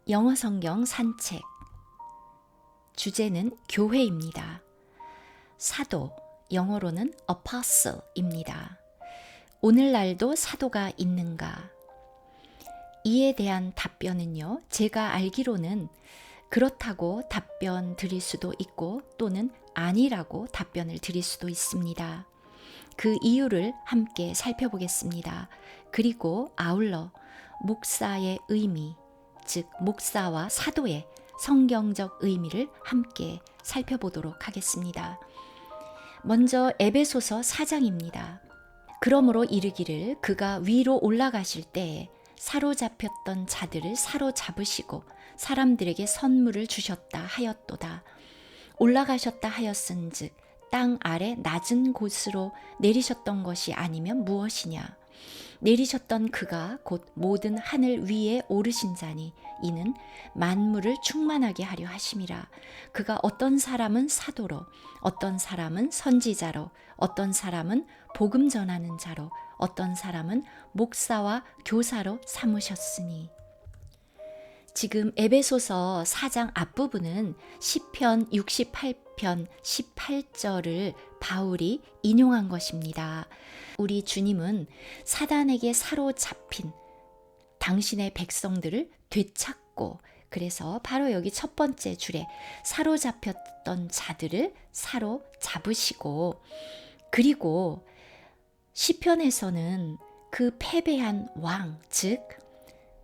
영어 성경 산책. 주제는 교회입니다. 사도, 영어로는 apostle입니다. 오늘날도 사도가 있는가? 이에 대한 답변은요, 제가 알기로는 그렇다고 답변 드릴 수도 있고 또는 아니라고 답변을 드릴 수도 있습니다. 그 이유를 함께 살펴보겠습니다. 그리고 아울러 목사의 의미, 즉 목사와 사도의 성경적 의미를 함께 살펴보도록 하겠습니다. 먼저 에베소서 4장입니다. 그러므로 이르기를 그가 위로 올라가실 때에 사로잡혔던 자들을 사로잡으시고 사람들에게 선물을 주셨다 하였도다. 올라가셨다 하였은즉 땅 아래 낮은 곳으로 내리셨던 것이 아니면 무엇이냐? 내리셨던 그가 곧 모든 하늘 위에 오르신 자니 이는 만물을 충만하게 하려 하심이라. 그가 어떤 사람은 사도로, 어떤 사람은 선지자로, 어떤 사람은 복음 전하는 자로, 어떤 사람은 목사와 교사로 삼으셨으니. 지금 에베소서 4장 앞부분은 시편 68편 18절을 바울이 인용한 것입니다. 우리 주님은 사단에게 사로잡힌 당신의 백성들을 되찾고, 그래서 바로 여기 첫 번째 줄에 사로잡혔던 자들을 사로잡으시고, 그리고 시편에서는 그 패배한 왕, 즉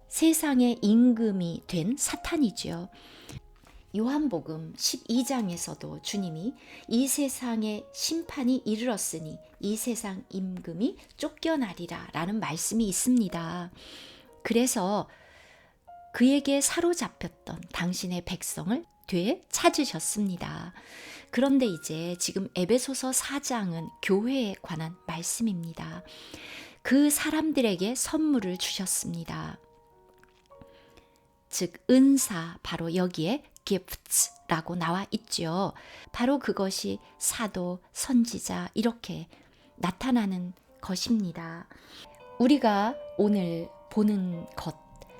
세상의 임금이 된 사탄이지요. 요한복음 12장에서도 주님이 이 세상에 심판이 이르렀으니 이 되세상 임금이 쫓겨나리라 라는 말씀이 있습니다. 그래서 그에게 사로잡혔던 당신의 백성을 되찾으셨습니다. 그런데 이제 지금 에베소서 4장은 교회에 관한 말씀입니다. 그 사람들에게 선물을 주셨습니다. 즉 은사, 바로 여기에 gifts라고 나와 있죠. 바로 그것이 사도, 선지자 이렇게 나타나는 것입니다. 우리가 오늘 보는 것,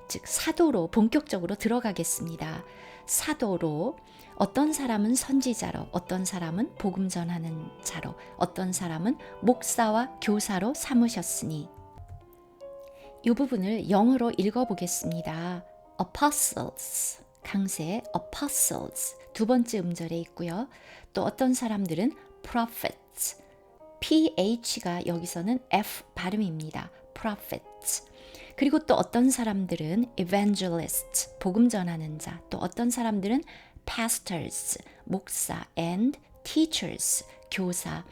즉 사도로 본격적으로 들어가겠습니다. 사도로 어떤 사람은 선지자로, 어떤 사람은 복음 전하는 자로, 어떤 사람은 목사와 교사로 삼으셨으니. 이 부분을 영어로 읽어보겠습니다. apostles, 강세 apostles 두 번째 음절에 있고요. 또 어떤 사람들은 prophets, ph가 여기서는 f 발음입니다. prophets. 그리고 또 어떤 사람들은 evangelists, 복음 전하는 자, 또 어떤 사람들은 pastors, 목사, and teachers, 교사.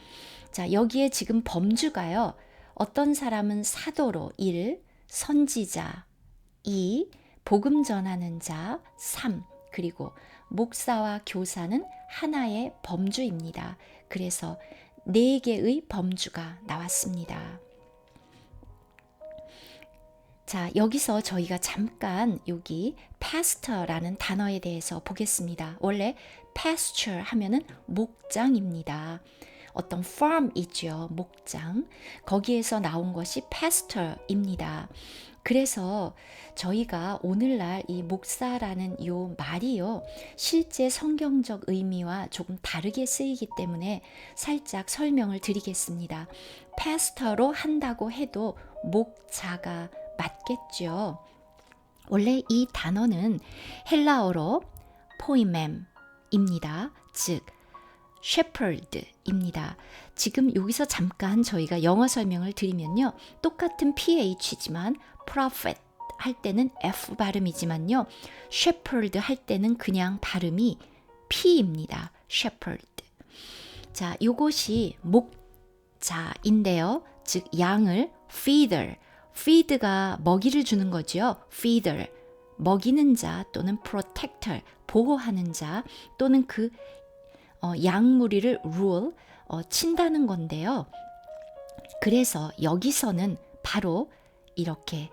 자, 여기에 지금 범주가요. 어떤 사람은 사도로 1, 선지자 2, 복음 전하는 자 3, 그리고 목사와 교사는 하나의 범주입니다. 그래서 4개의 범주가 나왔습니다. 자, 여기서 저희가 잠깐 여기 pastor라는 단어에 대해서 보겠습니다. 원래 pasture 하면은 목장입니다. 어떤 farm 있죠, 목장. 거기에서 나온 것이 pastor입니다. 그래서 저희가 오늘날 이 목사라는 요 말이요, 실제 성경적 의미와 조금 다르게 쓰이기 때문에 살짝 설명을 드리겠습니다. 패스터로 한다고 해도 목자가 맞겠죠. 원래 이 단어는 헬라어로 포이멤입니다. 즉 shepherd입니다. 지금 여기서 잠깐 저희가 영어 설명을 드리면요, 똑같은 ph지만 prophet 할 때는 f 발음이지만요, shepherd 할 때는 그냥 발음이 p입니다. shepherd. 자, 요것이 목자인데요, 즉 양을 feeder, feed가 먹이를 주는 거죠. feeder, 먹이는 자 또는 protector, 보호하는 자, 또는 그 양무리를 rule, 친다는 건데요. 그래서 여기서는 바로 이렇게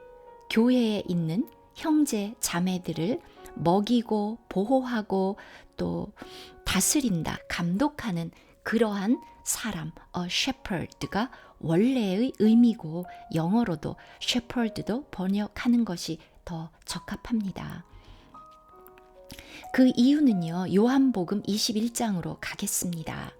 교회에 있는 형제 자매들을 먹이고 보호하고 또 다스린다, 감독하는 그러한 사람, shepherd가 원래의 의미고, 영어로도 shepherd도 번역하는 것이 더 적합합니다. 그 이유는요. 요한복음 21장으로 가겠습니다.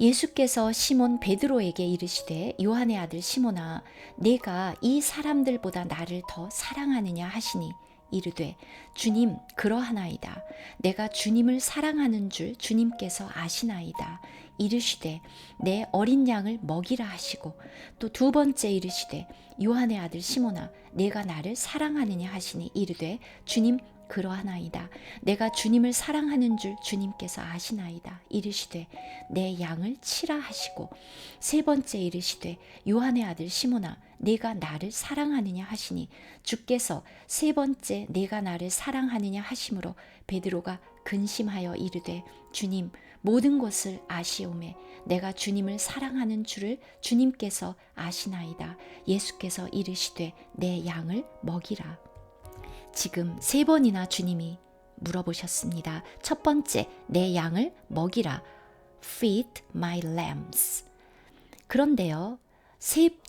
예수께서 시몬 베드로에게 이르시되 요한의 아들 시몬아 내가 이 사람들보다 나를 더 사랑하느냐 하시니 이르되 주님 그러하나이다. 내가 주님을 사랑하는 줄 주님께서 아시나이다. 이르시되 내 어린 양을 먹이라 하시고 또 두 번째 이르시되 요한의 아들 시몬아 내가 나를 사랑하느냐 하시니 이르되 주님 그러하나이다. 내가 주님을 사랑하는 줄 주님께서 아시나이다. 이르시되 내 양을 치라 하시고 세 번째 이르시되 요한의 아들 시몬아 내가 나를 사랑하느냐 하시니 주께서 세 번째 내가 나를 사랑하느냐 하심으로 베드로가 근심하여 이르되 주님 모든 것을 아시오매 내가 주님을 사랑하는 줄을 주님께서 아시나이다. 예수께서 이르시되 내 양을 먹이라. 지금 세 번이나 주님이 물어보셨습니다. 첫 번째, 내 양을 먹이라. Feed my lambs. 그런데요,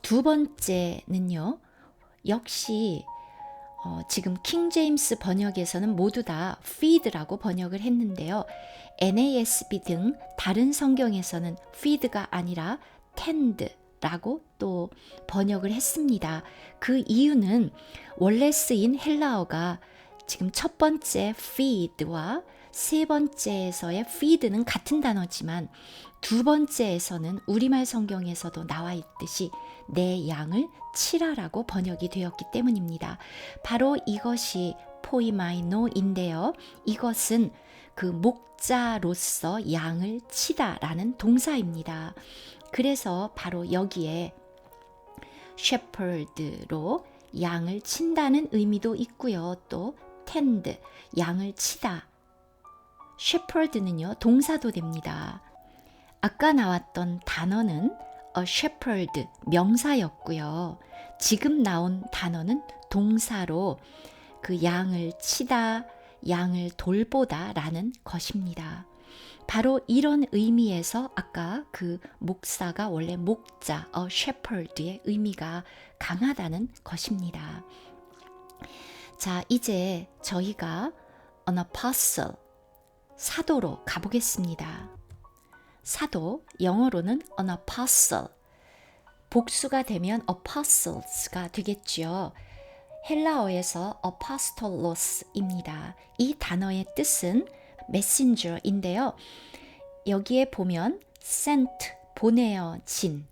두 번째는요, 역시 지금 킹 제임스 번역에서는 모두 다 feed라고 번역을 했는데요. NASB 등 다른 성경에서는 feed가 아니라 tend라고 또 번역을 했습니다. 그 이유는 원래 쓰인 헬라어가 지금 첫 번째 feed와 세 번째에서의 feed는 같은 단어지만 두 번째에서는 우리말 성경에서도 나와 있듯이 내 양을 치라라고 번역이 되었기 때문입니다. 바로 이것이 포이마이노인데요. 이것은 그 목자로서 양을 치다라는 동사입니다. 그래서 바로 여기에 shepherd로 양을 친다는 의미도 있고요. 또 tend, 양을 치다. shepherd는요, 동사도 됩니다. 아까 나왔던 단어는 a shepherd, 명사였고요. 지금 나온 단어는 동사로 그 양을 치다, 양을 돌보다 라는 것입니다. 바로 이런 의미에서 아까 그 목사가 원래 목자, a shepherd의 의미가 강하다는 것입니다. 자, 이제 저희가 an apostle, 사도로 가보겠습니다. 사도, 영어로는 an apostle, 복수가 되면 apostles가 되겠죠. 헬라어에서 apostolos입니다. 이 단어의 뜻은 messenger인데요. 여기에 보면 sent, 보내어진,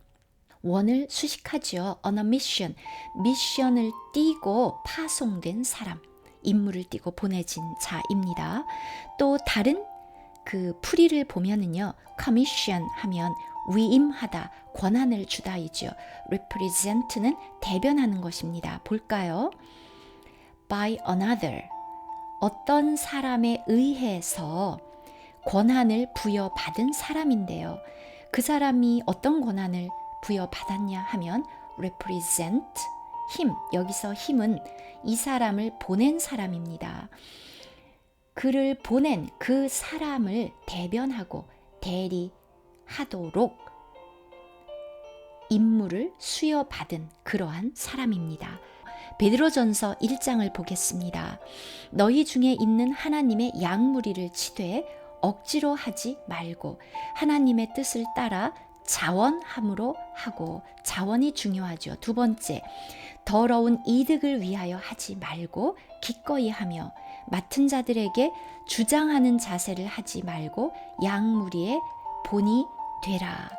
원을 수식하죠. on a mission, 미션을 띠고 파송된 사람, 임무를 띠고 보내진 자입니다. 또 다른 그 풀이를 보면은요, commission 하면 위임하다, 권한을 주다이죠. represent는 대변하는 것입니다. 볼까요? by another, 어떤 사람에 의해서 권한을 부여받은 사람인데요. 그 사람이 어떤 권한을 부여받았냐 하면 represent, 힘, 여기서 힘은 이 사람을 보낸 사람입니다. 그를 보낸 그 사람을 대변하고 대리하도록 임무를 수여받은 그러한 사람입니다. 베드로전서 1장을 보겠습니다. 너희 중에 있는 하나님의 양무리를 치되 억지로 하지 말고 하나님의 뜻을 따라 자원함으로 하고, 자원이 중요하죠. 두 번째, 더러운 이득을 위하여 하지 말고 기꺼이 하며 맡은 자들에게 주장하는 자세를 하지 말고 양무리의 본이 되라.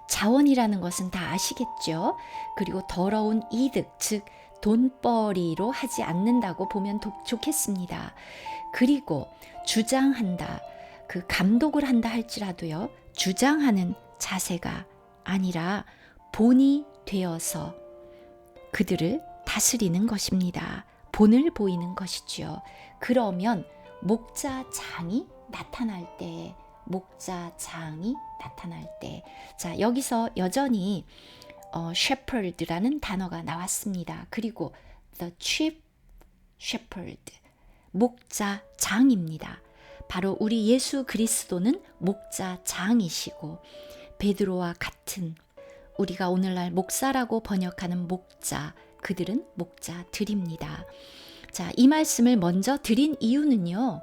자원이라는 것은 다 아시겠죠? 그리고 더러운 이득, 즉 돈벌이로 하지 않는다고 보면 좋겠습니다. 그리고 주장한다, 그 감독을 한다 할지라도요, 주장하는 자세가 아니라 본이 되어서 그들을 다스리는 것입니다. 본을 보이는 것이죠. 그러면 목자장이 나타날 때, 자, 여기서 여전히 shepherd라는 단어가 나왔습니다. 그리고 the chief shepherd, 목자장입니다. 바로 우리 예수 그리스도는 목자장이시고, 베드로와 같은 우리가 오늘날 목사라고 번역하는 목자, 그들은 목자들입니다. 자, 이 말씀을 먼저 드린 이유는요.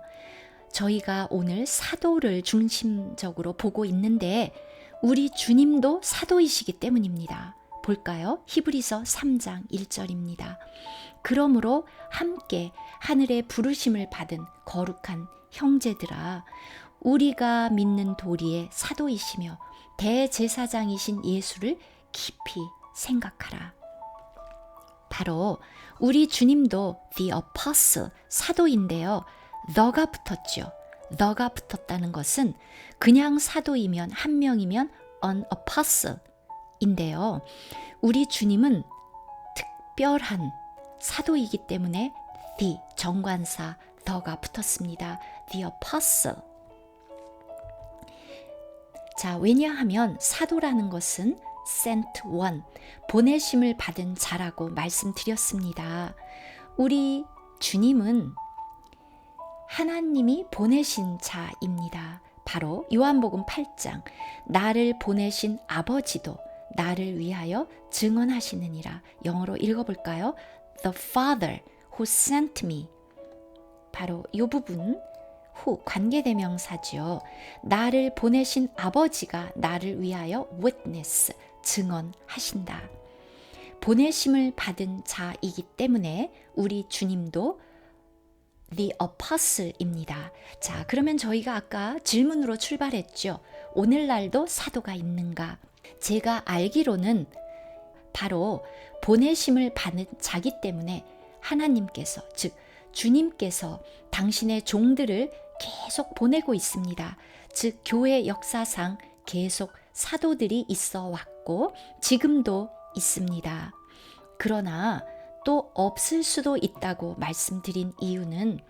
저희가 오늘 사도를 중심적으로 보고 있는데 우리 주님도 사도이시기 때문입니다. 볼까요? 히브리서 3장 1절입니다. 그러므로 함께 하늘의 부르심을 받은 거룩한 형제들아, 우리가 믿는 도리의 사도이시며 대제사장이신 예수를 깊이 생각하라. 바로 우리 주님도 the apostle, 사도인데요. 너가 붙었죠. 너가 붙었다는 것은 그냥 사도이면 한 명이면 an apostle 인데요. 우리 주님은 특별한 사도이기 때문에 the 정관사 더가 붙었습니다. the apostle. 자, 왜냐하면 사도라는 것은 sent one, 보내심을 받은 자라고 말씀드렸습니다. 우리 주님은 하나님이 보내신 자입니다. 바로 요한복음 8장, 나를 보내신 아버지도 나를 위하여 증언하시느니라. 영어로 읽어볼까요? The Father who sent me. 바로 이 부분 후 관계대명사죠. 나를 보내신 아버지가 나를 위하여 witness, 증언하신다. 보내심을 받은 자이기 때문에 우리 주님도 the apostle입니다. 자, 그러면 저희가 아까 질문으로 출발했죠. 오늘날도 사도가 있는가? 제가 알기로는 바로 보내심을 받은 자기 때문에 하나님께서, 즉 주님께서 당신의 종들을 계속 보내고 있습니다. 즉 교회 역사상 계속 사도들이 있어 왔고 지금도 있습니다. 그러나 또 없을 수도 있다고 말씀드린 이유는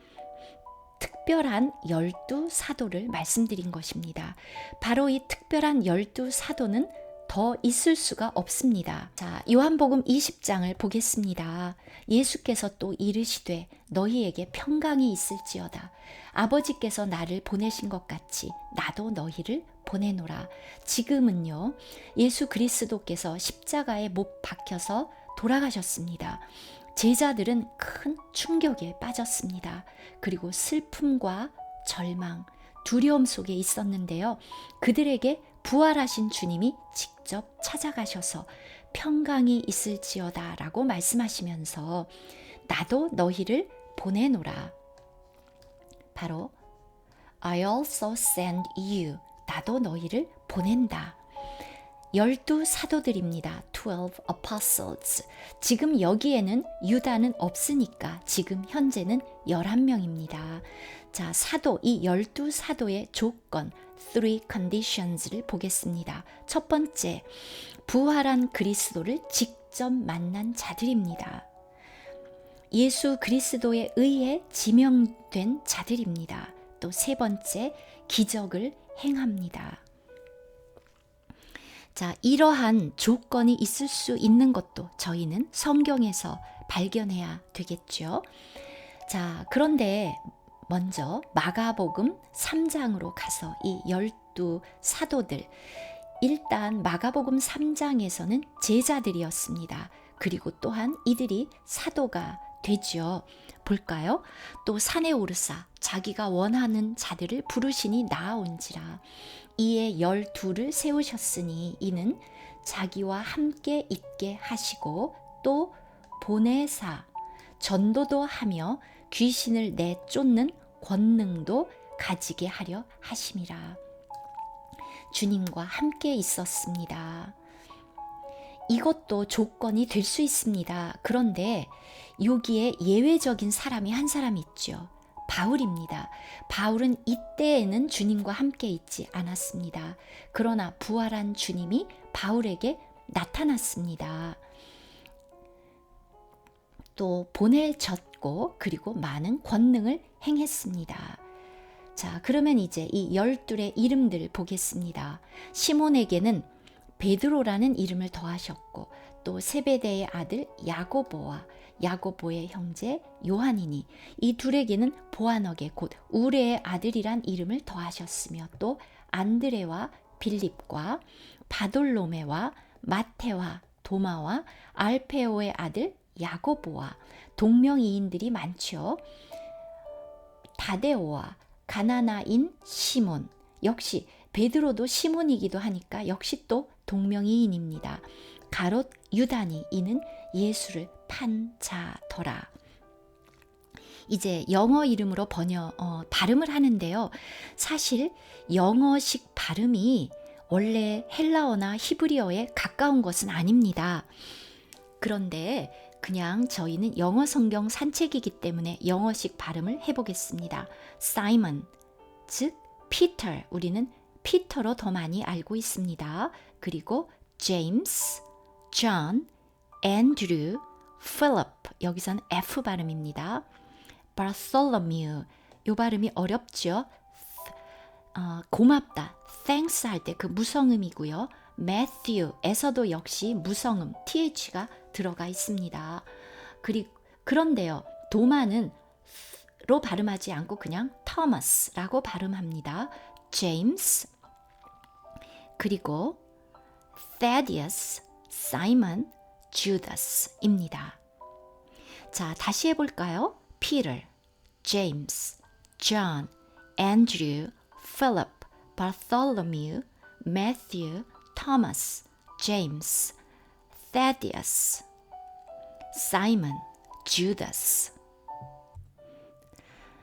특별한 12사도를 말씀드린 것입니다. 바로 이 특별한 12사도는 더 있을 수가 없습니다. 자, 요한복음 20장을 보겠습니다. 예수께서 또 이르시되 너희에게 평강이 있을지어다. 아버지께서 나를 보내신 것 같이 나도 너희를 보내노라. 지금은요, 예수 그리스도께서 십자가에 못 박혀서 돌아가셨습니다. 제자들은 큰 충격에 빠졌습니다. 그리고 슬픔과 절망, 두려움 속에 있었는데요. 그들에게 부활하신 주님이 직접 찾아가셔서 평강이 있을지어다 라고 말씀하시면서 나도 너희를 보내노라. 바로 I also send you. 나도 너희를 보낸다. 12사도들입니다. 12 apostles. 지금 여기에는 유다는 없으니까 지금 현재는 11명입니다. 자, 사도, 이 12사도의 조건, three conditions를 보겠습니다. 첫 번째, 부활한 그리스도를 직접 만난 자들입니다. 예수 그리스도에 의해 지명된 자들입니다. 또 세 번째, 기적을 행합니다. 자, 이러한 조건이 있을 수 있는 것도 저희는 성경에서 발견해야 되겠죠. 자, 그런데 먼저 마가복음 3장으로 가서 이 12사도들, 일단 마가복음 3장에서는 제자들이었습니다. 그리고 또한 이들이 사도가 되죠. 볼까요? 또 산에 오르사 자기가 원하는 자들을 부르시니 나아온지라. 이에 12를 세우셨으니 이는 자기와 함께 있게 하시고 또 보내사 전도도 하며 귀신을 내쫓는 권능도 가지게 하려 하심이라. 주님과 함께 있었습니다. 이것도 조건이 될 수 있습니다. 그런데 여기에 예외적인 사람이 한 사람 있죠. 바울입니다. 바울은 이때에는 주님과 함께 있지 않았습니다. 그러나 부활한 주님이 바울에게 나타났습니다. 또 보내졌고 그리고 많은 권능을 행했습니다. 자, 그러면 이제 이 12의 이름들 보겠습니다. 시몬에게는 베드로라는 이름을 더하셨고 또 세베대의 아들 야고보와 야고보의 형제 요한이니 이 둘에게는 보아너게 곧 우레의 아들이란 이름을 더하셨으며 또 안드레와 빌립과 바돌로메와 마테와 도마와 알페오의 아들 야고보와 동명이인들이 많죠. 다데오와 가나나인 시몬, 역시 베드로도 시몬이기도 하니까 역시 또 동명이인입니다. 가롯 유다니, 이는 예수를 판 자더라. 이제 영어 이름으로 발음을 하는데요. 사실 영어식 발음이 원래 헬라어나 히브리어에 가까운 것은 아닙니다. 그런데 그냥 저희는 영어 성경 산책이기 때문에 영어식 발음을 해보겠습니다. 사이먼, 즉 피터, 우리는 피터로 더 많이 알고 있습니다. 그리고 제임스, 존, 앤드류, 필립, 여기서는 F 발음입니다. 바솔로뮤, 이 발음이 어렵죠. 고맙다, thanks 할 때 그 무성음이고요. 매튜에서도 역시 무성음 TH가 들어가 있습니다. 그런데요, 도마는 로 발음하지 않고 그냥 토마스라고 발음합니다. 제임스, 그리고 테디어스, 사이먼, 주다스입니다. 자, 다시 해볼까요? 피터, 제임스, 존, 앤드류, 필립, 바솔로뮤, 매튜, 토마스, 제임스, 테디어스, 사이먼, 주다스.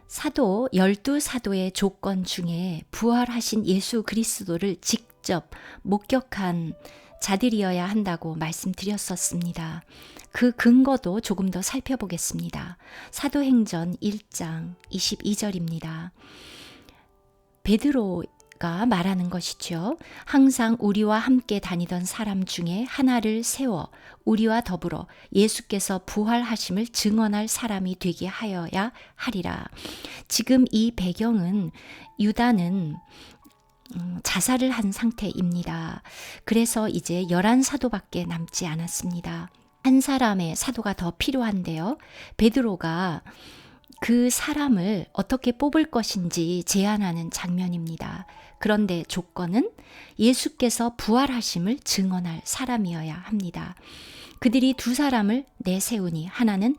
사도 12사도의 조건 중에 부활하신 예수 그리스도를 직접 목격한 자들이어야 한다고 말씀드렸었습니다. 그 근거도 조금 더 살펴보겠습니다. 사도행전 1장 22절입니다. 베드로가 말하는 것이죠. 항상 우리와 함께 다니던 사람 중에 하나를 세워 우리와 더불어 예수께서 부활하심을 증언할 사람이 되게 하여야 하리라. 지금 이 배경은 유다는 자살을 한 상태입니다. 그래서 이제 11사도밖에 남지 않았습니다. 한 사람의 사도가 더 필요한데요. 베드로가 그 사람을 어떻게 뽑을 것인지 제안하는 장면입니다. 그런데 조건은 예수께서 부활하심을 증언할 사람이어야 합니다. 그들이 두 사람을 내세우니 하나는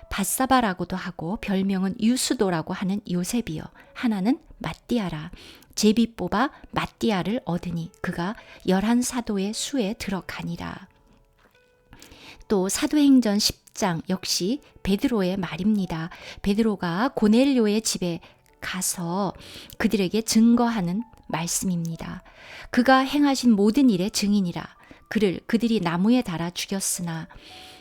바사바라고도 하고 별명은 유수도라고 하는 요셉이요, 하나는 마띠아라. 제비 뽑아 마띠아를 얻으니 그가 11사도의 수에 들어가니라. 또 사도행전 10장 역시 베드로의 말입니다. 베드로가 고넬료의 집에 가서 그들에게 증거하는 말씀입니다. 그가 행하신 모든 일의 증인이라. 그를 그들이 나무에 달아 죽였으나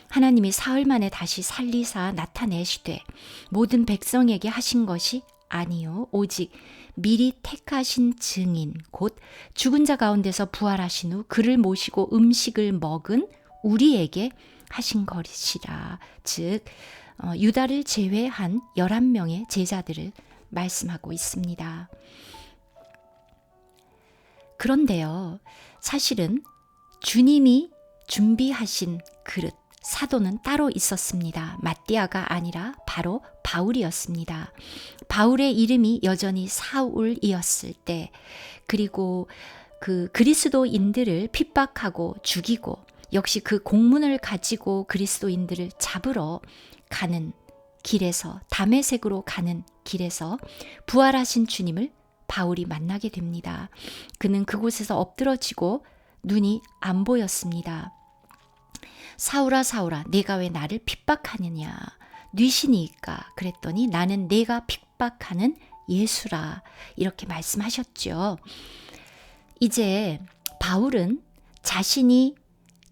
하나님이 사흘 만에 다시 살리사 나타내시되 모든 백성에게 하신 것이 아니요 오직 미리 택하신 증인 곧 죽은 자 가운데서 부활하신 후 그를 모시고 음식을 먹은 우리에게 하신 것이라. 즉 유다를 제외한 11명의 제자들을 말씀하고 있습니다. 그런데요, 사실은 주님이 준비하신 그릇, 사도는 따로 있었습니다. 마띠아가 아니라 바로 바울이었습니다. 바울의 이름이 여전히 사울이었을 때, 그리고 그 그리스도인들을 핍박하고 죽이고 역시 그 공문을 가지고 그리스도인들을 잡으러 가는 길에서, 다메섹으로 가는 길에서 부활하신 주님을 바울이 만나게 됩니다. 그는 그곳에서 엎드러지고 눈이 안 보였습니다. 사울아 사울아 내가 왜 나를 핍박하느냐, 뉘시니까 그랬더니 나는 내가 핍박하는 예수라, 이렇게 말씀하셨죠. 이제 바울은 자신이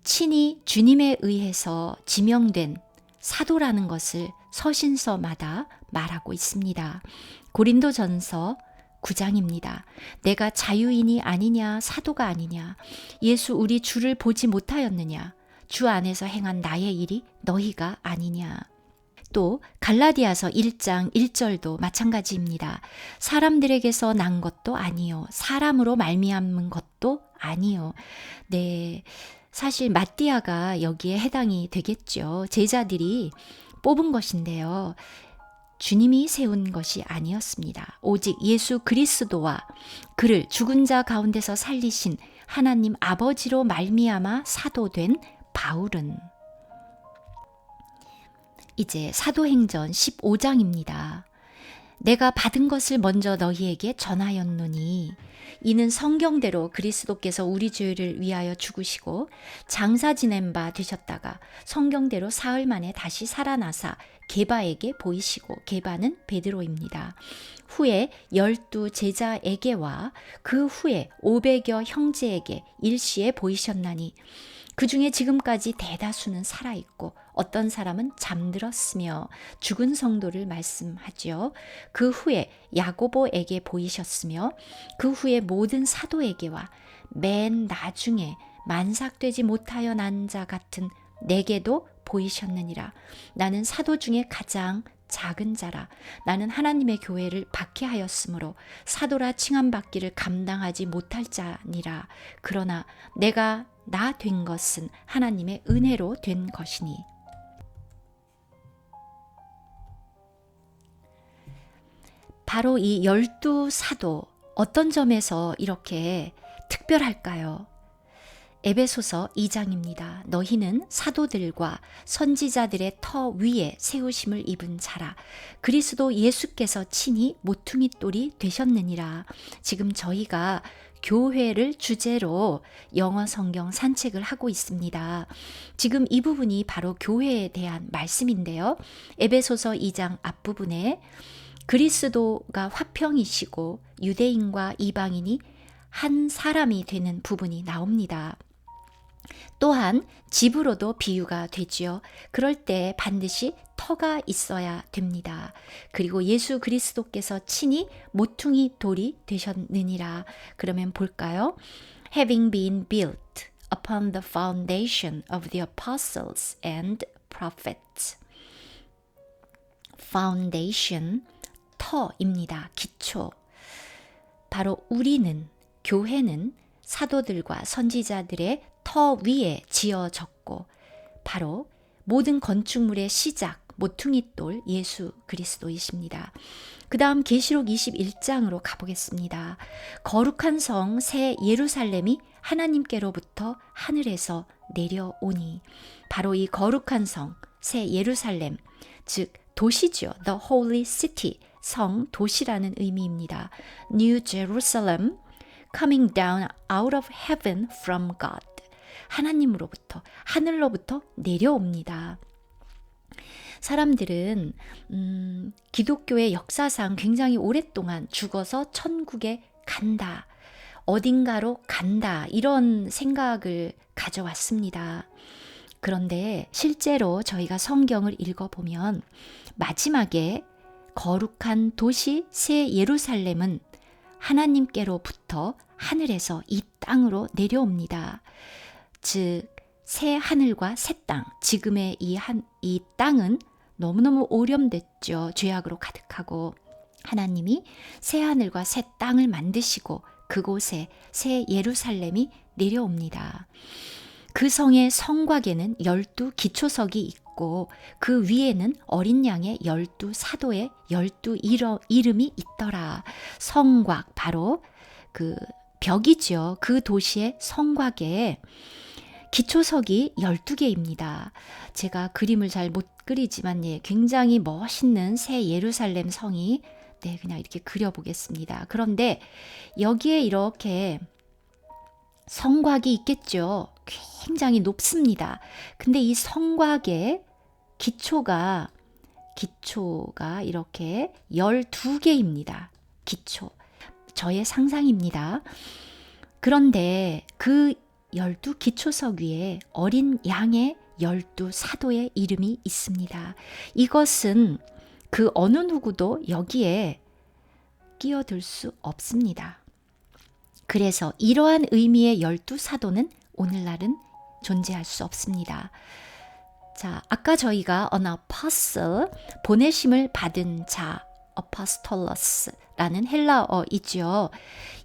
친히 주님에 의해서 지명된 사도라는 것을 서신서마다 말하고 있습니다. 고린도전서 9장입니다. 내가 자유인이 아니냐 사도가 아니냐, 예수 우리 주를 보지 못하였느냐, 주 안에서 행한 나의 일이 너희가 아니냐. 또 갈라디아서 1장 1절도 마찬가지입니다. 사람들에게서 난 것도 아니요 사람으로 말미암은 것도 아니요. 네, 사실 마띠아가 여기에 해당이 되겠죠. 제자들이 뽑은 것인데요, 주님이 세운 것이 아니었습니다. 오직 예수 그리스도와 그를 죽은 자 가운데서 살리신 하나님 아버지로 말미암아 사도된 바울은, 이제 사도행전 15장입니다. 내가 받은 것을 먼저 너희에게 전하였노니 이는 성경대로 그리스도께서 우리 죄를 위하여 죽으시고 장사 지낸 바 되셨다가 성경대로 사흘 만에 다시 살아나사 게바에게 보이시고 게바는 베드로입니다. 후에 12 제자에게와 그 후에 500여 형제에게 일시에 보이셨나니 그 중에 지금까지 대다수는 살아있고 어떤 사람은 잠들었으며 죽은 성도를 말씀하지요. 그 후에 야고보에게 보이셨으며 그 후에 모든 사도에게와 맨 나중에 만삭되지 못하여 난 자 같은 내게도 보이셨느니라. 나는 사도 중에 가장 작은 자라. 나는 하나님의 교회를 박해하였으므로 사도라 칭함받기를 감당하지 못할 자니라. 그러나 내가 나 된 것은 하나님의 은혜로 된 것이니. 바로 이 12 사도 어떤 점에서 이렇게 특별할까요? 에베소서 2장입니다. 너희는 사도들과 선지자들의 터 위에 세우심을 입은 자라. 그리스도 예수께서 친히 모퉁이 돌이 되셨느니라. 지금 저희가 교회를 주제로 영어 성경 산책을 하고 있습니다. 지금 이 부분이 바로 교회에 대한 말씀인데요. 에베소서 2장 앞부분에 그리스도가 화평이시고 유대인과 이방인이 한 사람이 되는 부분이 나옵니다. 또한 집으로도 비유가 되지요. 그럴 때 반드시 터가 있어야 됩니다. 그리고 예수 그리스도께서 친히 모퉁이 돌이 되셨느니라. 그러면 볼까요? Having been built upon the foundation of the apostles and prophets. Foundation, 터입니다. 기초. 바로 우리는, 교회는 사도들과 선지자들의 터 위에 지어졌고 바로 모든 건축물의 시작, 모퉁이돌 예수 그리스도이십니다. 그 다음 계시록 21장으로 가보겠습니다. 거룩한 성 새 예루살렘이 하나님께로부터 하늘에서 내려오니 바로 이 거룩한 성 새 예루살렘, 즉 도시죠. The Holy City, 성 도시라는 의미입니다. New Jerusalem coming down out of heaven from God. 하나님으로부터, 하늘로부터 내려옵니다. 사람들은 기독교의 역사상 굉장히 오랫동안 죽어서 천국에 간다, 어딘가로 간다, 이런 생각을 가져왔습니다. 그런데 실제로 저희가 성경을 읽어보면 마지막에 거룩한 도시 새 예루살렘은 하나님께로부터 하늘에서 이 땅으로 내려옵니다. 즉, 새 하늘과 새 땅, 지금의 이 땅은 너무너무 오염됐죠. 죄악으로 가득하고 하나님이 새 하늘과 새 땅을 만드시고 그곳에 새 예루살렘이 내려옵니다. 그 성의 성곽에는 12 기초석이 있고 그 위에는 어린 양의 12 사도의 12 이름이 있더라. 성곽, 바로 그 벽이죠. 그 도시의 성곽에 기초석이 12개입니다. 제가 그림을 잘 못 그리지만 굉장히 멋있는 새 예루살렘 성이 그냥 이렇게 그려보겠습니다. 그런데 여기에 이렇게 성곽이 있겠죠. 굉장히 높습니다. 근데 이 성곽의 기초가 이렇게 12개입니다. 기초. 저의 상상입니다. 그런데 그 12 기초석 위에 어린 양의 12 사도의 이름이 있습니다. 이것은 그 어느 누구도 여기에 끼어들 수 없습니다. 그래서 이러한 의미의 12 사도는 오늘날은 존재할 수 없습니다. 자, 아까 저희가 an apostle, 보내심을 받은 자, apostolos 라는 헬라어이죠.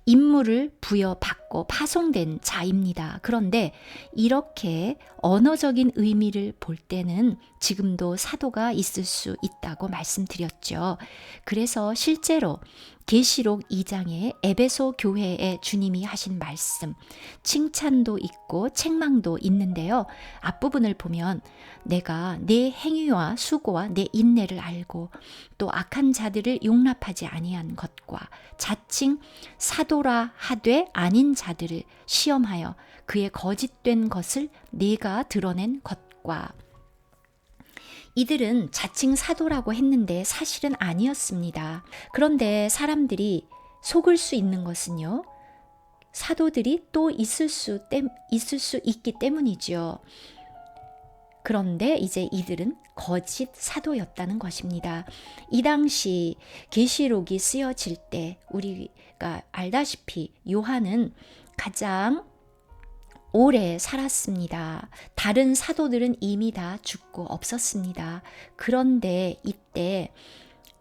임무를 부여받고 파송된 자입니다. 그런데 이렇게 언어적인 의미를 볼 때는 지금도 사도가 있을 수 있다고 말씀드렸죠. 그래서 실제로 계시록 2장에 에베소 교회에 주님이 하신 말씀, 칭찬도 있고 책망도 있는데요. 앞부분을 보면 내가 내 행위와 수고와 내 인내를 알고 또 악한 자들을 용납하지 아니한 것과 자칭 사도라 하되 아닌 자들을 시험하여 그의 거짓된 것을 내가 드러낸 것과 이들은 자칭 사도라고 했는데 사실은 아니었습니다. 그런데 사람들이 속을 수 있는 것은요. 사도들이 또 있을 수 있기 때문이죠. 그런데 이제 이들은 거짓 사도였다는 것입니다. 이 당시 계시록이 쓰여질 때 우리가 알다시피 요한은 가장 오래 살았습니다. 다른 사도들은 이미 다 죽고 없었습니다. 그런데 이때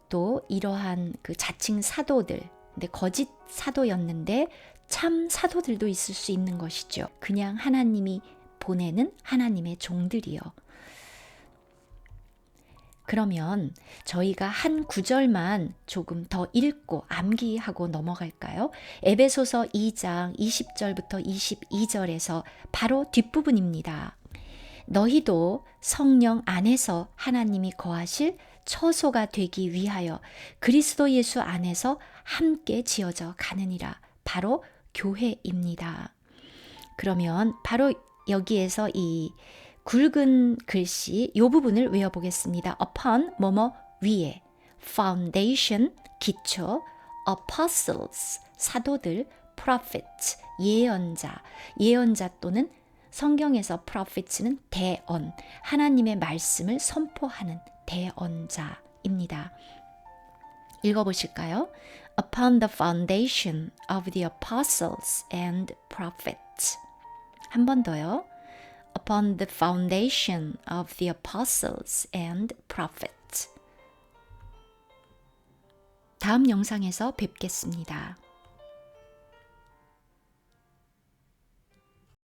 또 이러한 그 자칭 사도들, 근데 거짓 사도였는데 참 사도들도 있을 수 있는 것이죠. 그냥 하나님이 보내는 하나님의 종들이요. 그러면 저희가 한 구절만 조금 더 읽고 암기하고 넘어갈까요? 에베소서 2장 20절부터 22절에서 바로 뒷부분입니다. 너희도 성령 안에서 하나님이 거하실 처소가 되기 위하여 그리스도 예수 안에서 함께 지어져 가느니라. 바로 교회입니다. 그러면 바로 여기에서 이 굵은 글씨 이 부분을 외워보겠습니다. upon 뭐뭐 위에, foundation 기초, apostles 사도들, prophets 예언자 또는 성경에서 prophets는 대언, 하나님의 말씀을 선포하는 대언자입니다. 읽어보실까요? upon the foundation of the apostles and prophets. 한 번 더요. upon the foundation of the apostles and prophets. 다음 영상에서 뵙겠습니다.